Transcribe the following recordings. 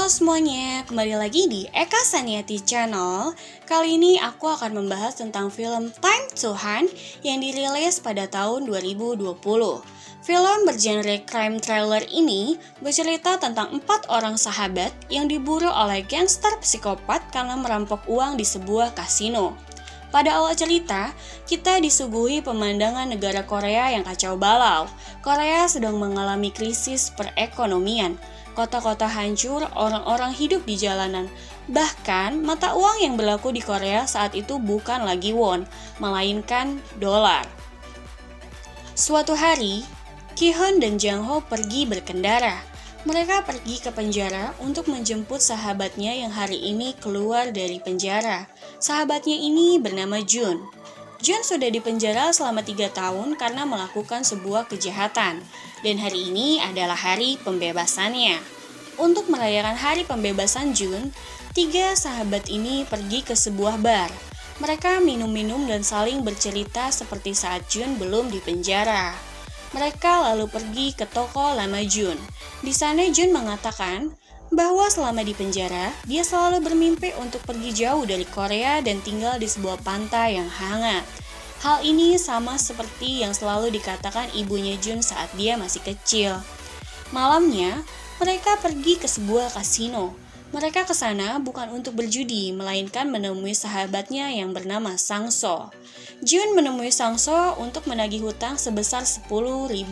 Halo semuanya, kembali lagi di Eka Saniati Channel. Kali ini aku akan membahas tentang film Time to Hunt yang dirilis pada tahun 2020. Film bergenre crime thriller ini bercerita tentang 4 orang sahabat yang diburu oleh gangster psikopat karena merampok uang di sebuah kasino. Pada awal cerita, kita disuguhi pemandangan negara Korea yang kacau balau. Korea sedang mengalami krisis perekonomian. Kota-kota hancur, orang-orang hidup di jalanan. Bahkan, mata uang yang berlaku di Korea saat itu bukan lagi won, melainkan dolar. Suatu hari, Ki-Hun dan Jang-ho pergi berkendara. Mereka pergi ke penjara untuk menjemput sahabatnya yang hari ini keluar dari penjara. Sahabatnya ini bernama Jun. Jun sudah dipenjara selama 3 tahun karena melakukan sebuah kejahatan. Dan hari ini adalah hari pembebasannya. Untuk merayakan hari pembebasan Jun, 3 sahabat ini pergi ke sebuah bar. Mereka minum-minum dan saling bercerita seperti saat Jun belum dipenjara. Mereka lalu pergi ke toko lama Jun. Di sana Jun mengatakan bahwa selama di penjara, dia selalu bermimpi untuk pergi jauh dari Korea dan tinggal di sebuah pantai yang hangat. Hal ini sama seperti yang selalu dikatakan ibunya Jun saat dia masih kecil. Malamnya, mereka pergi ke sebuah kasino. Mereka ke sana bukan untuk berjudi, melainkan menemui sahabatnya yang bernama Sang-so. Jun menemui Sang-so untuk menagih hutang sebesar $10.000.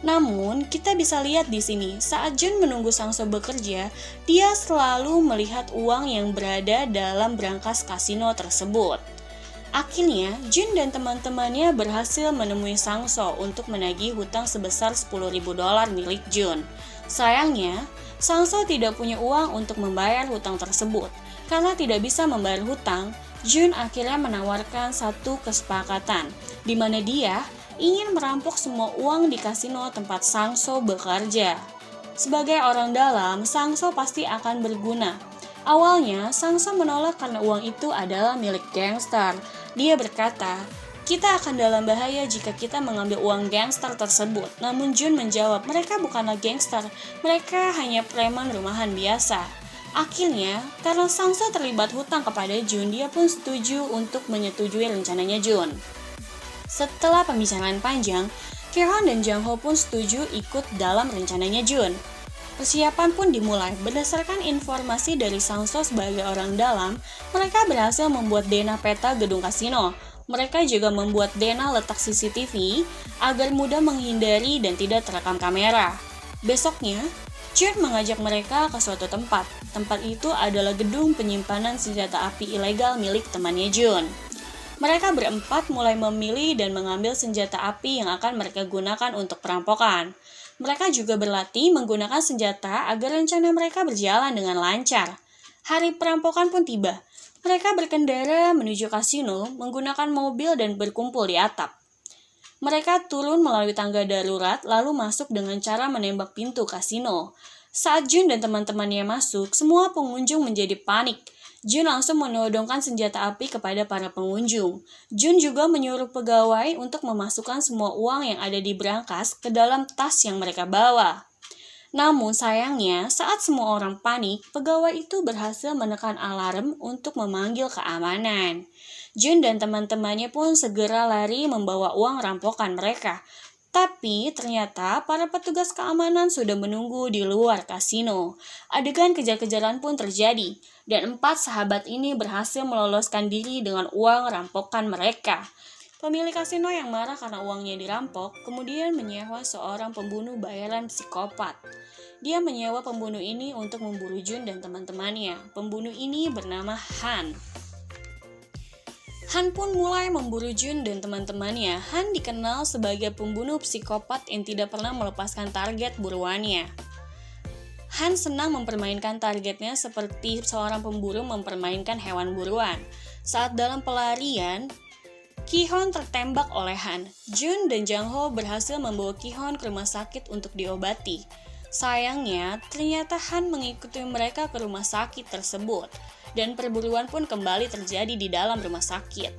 Namun, kita bisa lihat di sini, saat Jun menunggu Sang-so bekerja, dia selalu melihat uang yang berada dalam brankas kasino tersebut. Akhirnya, Jun dan teman-temannya berhasil menemui Sang-so untuk menagih hutang sebesar $10.000 milik Jun. Sayangnya, Sang-so tidak punya uang untuk membayar hutang tersebut. Karena tidak bisa membayar hutang, Jun akhirnya menawarkan satu kesepakatan, di mana dia ingin merampok semua uang di kasino tempat Sang-so bekerja. Sebagai orang dalam, Sang-so pasti akan berguna. Awalnya, Sang-so menolak karena uang itu adalah milik gangster. Dia berkata, "Kita akan dalam bahaya jika kita mengambil uang gangster tersebut." Namun Jun menjawab, mereka bukanlah gangster, mereka hanya preman rumahan biasa. Akhirnya, karena Sang-so terlibat hutang kepada Jun, dia pun setuju untuk menyetujui rencananya Jun. Setelah pembicaraan panjang, Ki-Hun dan Jang-ho pun setuju ikut dalam rencananya Jun. Persiapan pun dimulai. Berdasarkan informasi dari Sang-so sebagai orang dalam, mereka berhasil membuat DNA peta gedung kasino. Mereka juga membuat DNA letak CCTV agar mudah menghindari dan tidak terekam kamera. Besoknya, Jun mengajak mereka ke suatu tempat. Tempat itu adalah gedung penyimpanan senjata api ilegal milik temannya Jun. Mereka berempat mulai memilih dan mengambil senjata api yang akan mereka gunakan untuk perampokan. Mereka juga berlatih menggunakan senjata agar rencana mereka berjalan dengan lancar. Hari perampokan pun tiba. Mereka berkendara menuju kasino menggunakan mobil dan berkumpul di atap. Mereka turun melalui tangga darurat lalu masuk dengan cara menembak pintu kasino. Saat Jun dan teman-temannya masuk, semua pengunjung menjadi panik. Jun langsung menodongkan senjata api kepada para pengunjung. Jun juga menyuruh pegawai untuk memasukkan semua uang yang ada di brankas ke dalam tas yang mereka bawa. Namun sayangnya, saat semua orang panik, pegawai itu berhasil menekan alarm untuk memanggil keamanan. Jun dan teman-temannya pun segera lari membawa uang rampokan mereka. Tapi ternyata para petugas keamanan sudah menunggu di luar kasino. Adegan kejar-kejaran pun terjadi, dan 4 sahabat ini berhasil meloloskan diri dengan uang rampokan mereka. Pemilik kasino yang marah karena uangnya dirampok, kemudian menyewa seorang pembunuh bayaran psikopat. Dia menyewa pembunuh ini untuk memburu Jun dan teman-temannya. Pembunuh ini bernama Han. Han pun mulai memburu Jun dan teman-temannya. Han dikenal sebagai pembunuh psikopat yang tidak pernah melepaskan target buruannya. Han senang mempermainkan targetnya seperti seorang pemburu mempermainkan hewan buruan. Saat dalam pelarian, Ki-Hun tertembak oleh Han. Jun dan Jang-ho berhasil membawa Ki-Hun ke rumah sakit untuk diobati. Sayangnya, ternyata Han mengikuti mereka ke rumah sakit tersebut. Dan perburuan pun kembali terjadi di dalam rumah sakit.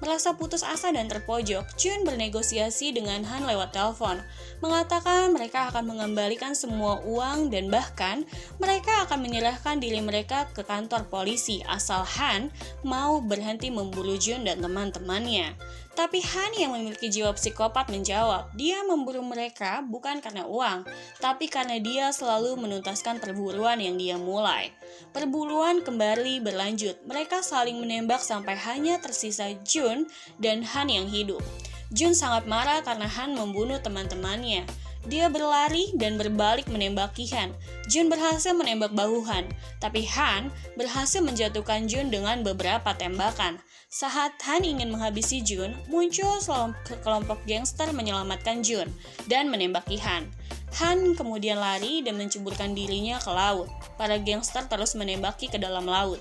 Merasa putus asa dan terpojok, Jun bernegosiasi dengan Han lewat telepon, mengatakan mereka akan mengembalikan semua uang dan bahkan mereka akan menyerahkan diri mereka ke kantor polisi asal Han mau berhenti memburu Jun dan teman-temannya. Tapi Han yang memiliki jiwa psikopat menjawab, dia memburu mereka bukan karena uang, tapi karena dia selalu menuntaskan perburuan yang dia mulai. Perburuan kembali berlanjut, mereka saling menembak sampai hanya tersisa Jun dan Han yang hidup. Jun sangat marah karena Han membunuh teman-temannya. Dia berlari dan berbalik menembaki Han. Jun berhasil menembak bahu Han, tapi Han berhasil menjatuhkan Jun dengan beberapa tembakan. Saat Han ingin menghabisi Jun, muncul kelompok gangster menyelamatkan Jun dan menembaki Han. Han kemudian lari dan menceburkan dirinya ke laut. Para gangster terus menembaki ke dalam laut.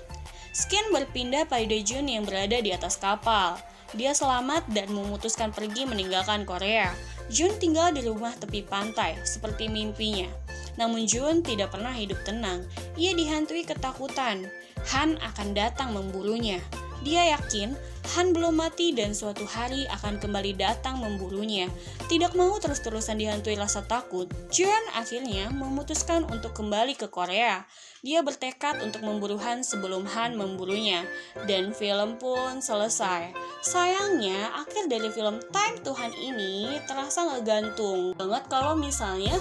Skin berpindah pada Jun yang berada di atas kapal. Dia selamat dan memutuskan pergi meninggalkan Korea. Jun tinggal di rumah tepi pantai, seperti mimpinya. Namun Jun tidak pernah hidup tenang. Ia dihantui ketakutan. Han akan datang memburunya. Dia yakin Han belum mati dan suatu hari akan kembali datang memburunya. Tidak mau terus-terusan dihantui rasa takut, Jun akhirnya memutuskan untuk kembali ke Korea. Dia bertekad untuk memburu Han sebelum Han memburunya, dan film pun selesai. Sayangnya, akhir dari film Time to Han ini terasa ngegantung banget kalau misalnya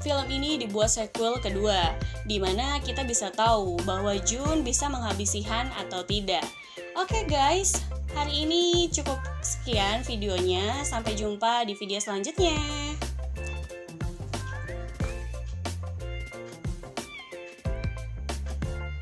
film ini dibuat sequel kedua, di mana kita bisa tahu bahwa Jun bisa menghabisi Han atau tidak. Oke guys, hari ini cukup sekian videonya. Sampai jumpa di video selanjutnya.